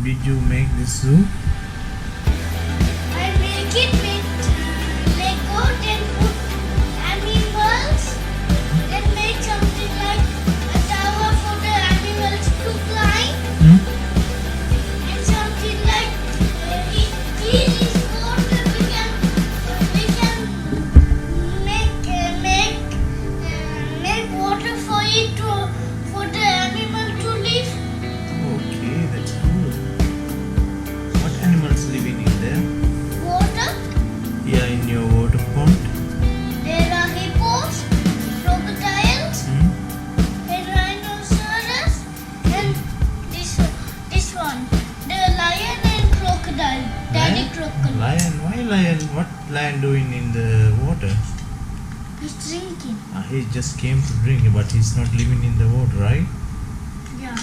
did you make this zoo? I make it with Lego, then put animals, then make something like a tower for the animals to climb, Hmm? and something like here is water. We can make water for it for the animal to live. Okay, that's cool. What animals living in there? Water. Yeah, in your water pond. There are hippos, crocodiles, Hmm? and rhinoceros, and this one, the lion and crocodile, daddy Lion? crocodile. Lion? Why lion? What lion doing in the water? He's drinking. He just came to drink, but he's not living in the water, right? Yeah.